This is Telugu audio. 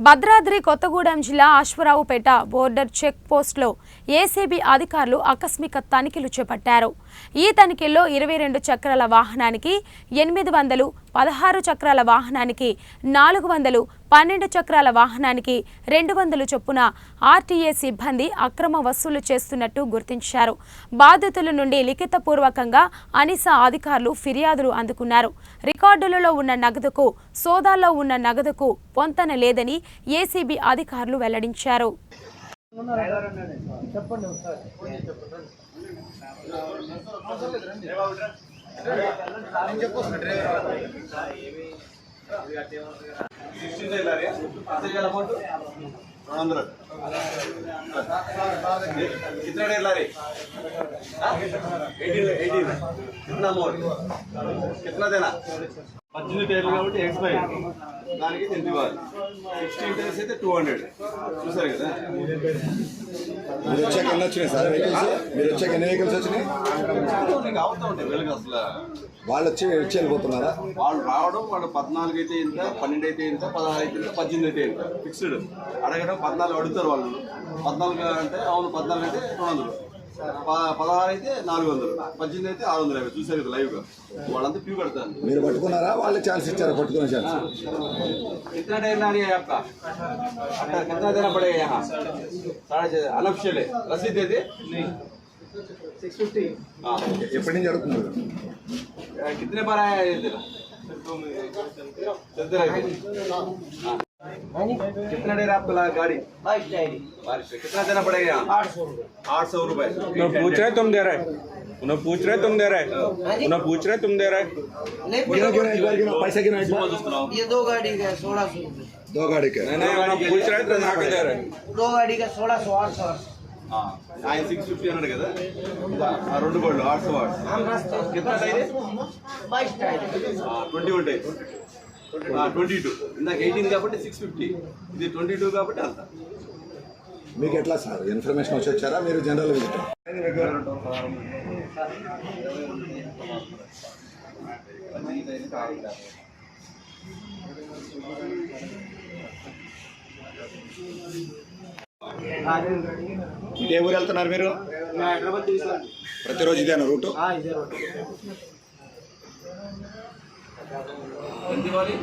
భద్రాద్రి కొత్తగూడెం జిల్లా అశ్వరావుపేట బోర్డర్ చెక్ పోస్టులో ఏసీబీ అధికారులు ఆకస్మిక తనిఖీలు చేపట్టారు. ఈ తనిఖీల్లో 22 చక్రాల వాహనానికి 800, 16 చక్రాల వాహనానికి 400, 12 చక్రాల వాహనానికి 200 చొప్పున ఆర్టీఏ సిబ్బంది అక్రమ వసూలు చేస్తున్నట్టు గుర్తించారు. బాధితుల నుండి లిఖితపూర్వకంగా అనిసా అధికారులు ఫిర్యాదులు అందుకున్నారు. రికార్డులలో ఉన్న నగదుకు సోదాల్లో ఉన్న నగదుకు పొంతన లేదని ఏసీబీ అధికారులు వెల్లడించారు. कितना डेढ़ ला रहे? 18 कितना मोर कितना देना? 18 టైర్లు కాబట్టి ఎక్స్పైర్ దానికి 10 ఇవ్వాలి. 16 టైర్స్ అయితే 200 చూసారు కదా. మీరు వచ్చాక ఎన్ని వచ్చినాయి సార్ వెహికల్స్? మీరు వచ్చాక ఎన్ని వెహికల్స్ వచ్చినాయి? అవుతా ఉంటాయి వెలుగు అసలు. వాళ్ళు వచ్చి వెళ్ళిపోతున్నారా? వాళ్ళు రావడం వాడు 14 అయితే ఇంత, 12 అయితే ఇంత, 16 అయితే ఇంత, 18 అయితే ఇంత ఫిక్స్డ్. అడగడం 14 అడుగుతారు వాళ్ళు. 14 అంటే అవును 14 అయితే 200, 16 అయితే 400, 18 అయితే 650. చూసారు కదా లైవ్ గా. వాళ్ళంతా క్యూ కడతారు. మీరు పట్టుకున్నారా? వాళ్ళే ఛాన్స్ ఇచ్చారా పట్టుకునే ఛాన్స్? कितना टाइम ला रही है आपका? कितना देना पड़ेगा यहाँ? 6.5 अनऑफिशियल है. रसीद दे दे. नहीं 650. हाँ ఎప్పటి నుంచి అడుగుతున్నారు? कितने बार आया है तेरा? चलते रहे. कितना देर आपको लगा गाड़ी? बारिश पे कितना देना पड़ेगा यहाँ? 800 रुपए. पूछ रहे तुम दे रहे, उन्हें पूछ रहे तुम दे रहे, उन्हें पूछ रहे तुम दे रहे. पैसा गिना ये 2 गाड़ी का 1600 रुपये. 2 गाड़ी के नहीं उन्हें पूछ रहे तो ना के दे रहे. 2 गाड़ी का 1600, 800. ఆయన 650 అన్నాడు కదా. ఆ రెండు గోల్డ్ 800 వాట్స్. कितना टाइम है? 22 टाइम. 21 टाइम. 22. ఇందాక 18 కాబట్టి 650. ఇది 22 కాబట్టి అంత. మీకు ఎట్లా సార్ ఇన్ఫర్మేషన్ వచ్చి వచ్చారా? మీరు జనరల్ విజిట్? ఏ ఊరు వెళ్తున్నారు మీరు? ప్రతిరోజు ఇదేనా రూటు? ఎంత ఇవ్వాలి?